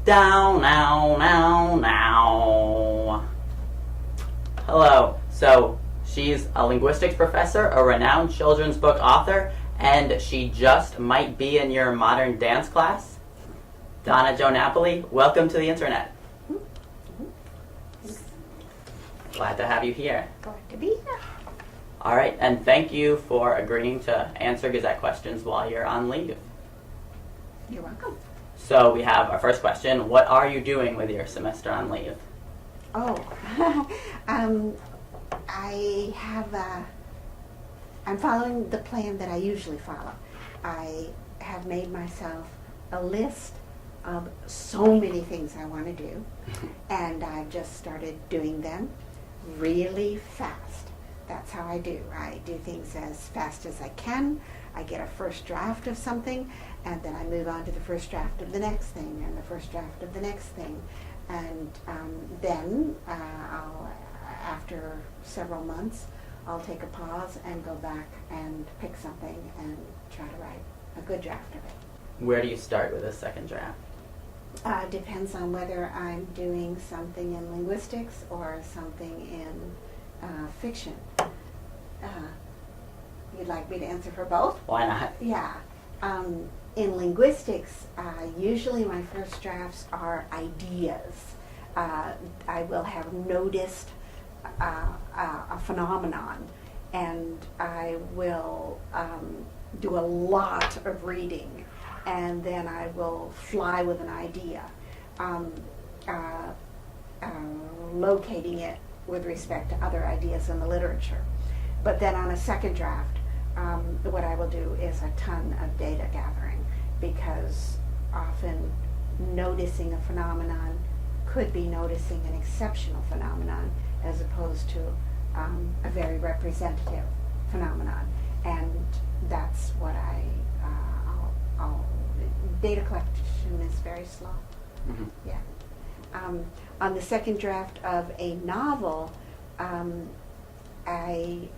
Down, now, now, now. Hello. So, she's a linguistics professor, a renowned children's book author, and she just might be in your modern dance class. Donna Jo Napoli, welcome to the internet. Glad to have you here. Glad to be here. All right, and thank you for agreeing to answer Gazette questions while you're on leave. You're welcome. So we have our first question. What are you doing with your semester on leave? Oh, I'm following the plan that I usually follow. I have made myself a list of so many things I want to do, and I've just started doing them really fast. That's how I do. I do things as fast as I can. I get a first draft of something, and then I move on to the first draft of the next thing, and the first draft of the next thing. And then, after several months, I'll take a pause and go back and pick something and try to write a good draft of it. Where do you start with a second draft? Depends on whether I'm doing something in linguistics or something in fiction. You'd like me to answer for both? Why not? Yeah. In linguistics, usually my first drafts are ideas. I will have noticed a phenomenon, and I will do a lot of reading, and then I will fly with an idea, locating it with respect to other ideas in the literature. But then on a second draft, what I will do is a ton of data gathering, because often noticing a phenomenon could be noticing an exceptional phenomenon as opposed to a very representative phenomenon. And that's what data collection is very slow. Mm-hmm. Yeah. On the second draft of a novel, I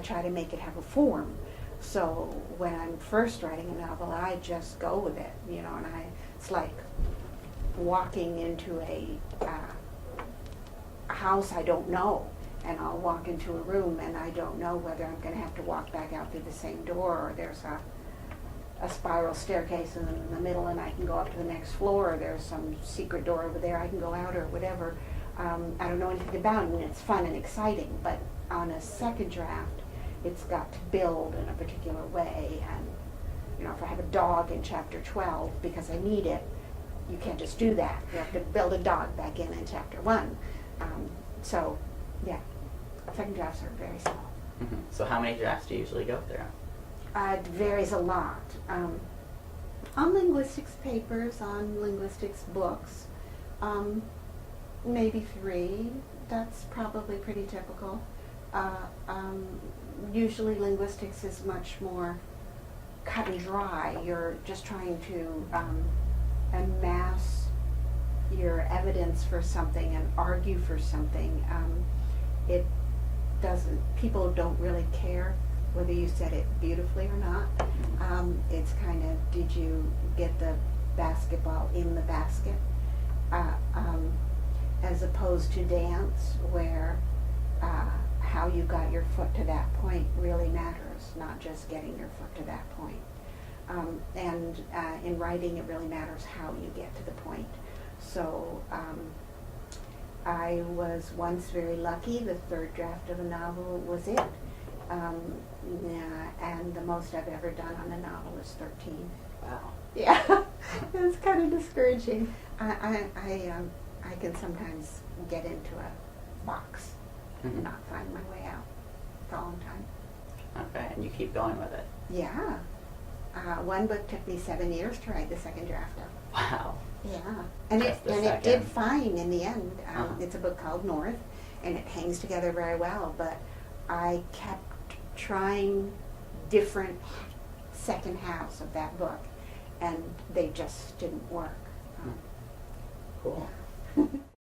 try to make it have a form. So when I'm first writing a novel, I just go with it, and it's like walking into a house I don't know, and I'll walk into a room and I don't know whether I'm going to have to walk back out through the same door, or there's a spiral staircase in the middle and I can go up to the next floor, or there's some secret door over there I can go out, or whatever. I don't know anything about it, and it's fun and exciting, but on a second draft, it's got to build in a particular way. And if I have a dog in chapter 12 because I need it, you can't just do that. You have to build a dog back in chapter 1. So, yeah, second drafts are very slow. Mm-hmm. So how many drafts do you usually go through? It varies a lot. On linguistics papers, on linguistics books, maybe 3. That's probably pretty typical. Usually linguistics is much more cut and dry. You're just trying to amass your evidence for something and argue for something. People don't really care whether you said it beautifully or not. It's kind of, did you get the basketball in the basket? As opposed to dance, where how you got your foot to that point really matters, not just getting your foot to that point. And in writing, it really matters how you get to the point. So I was once very lucky. The third draft of a novel was it. And the most I've ever done on a novel is 13. Wow. Yeah, it's kind of discouraging. I can sometimes get into a box and not find my way out for a long time. Okay, and you keep going with it. Yeah. One book took me 7 years to write the second draft of. Wow. Yeah. And Just it did fine in the end. Uh-huh. It's a book called North, and it hangs together very well, but I kept trying different second halves of that book, and they just didn't work. Cool.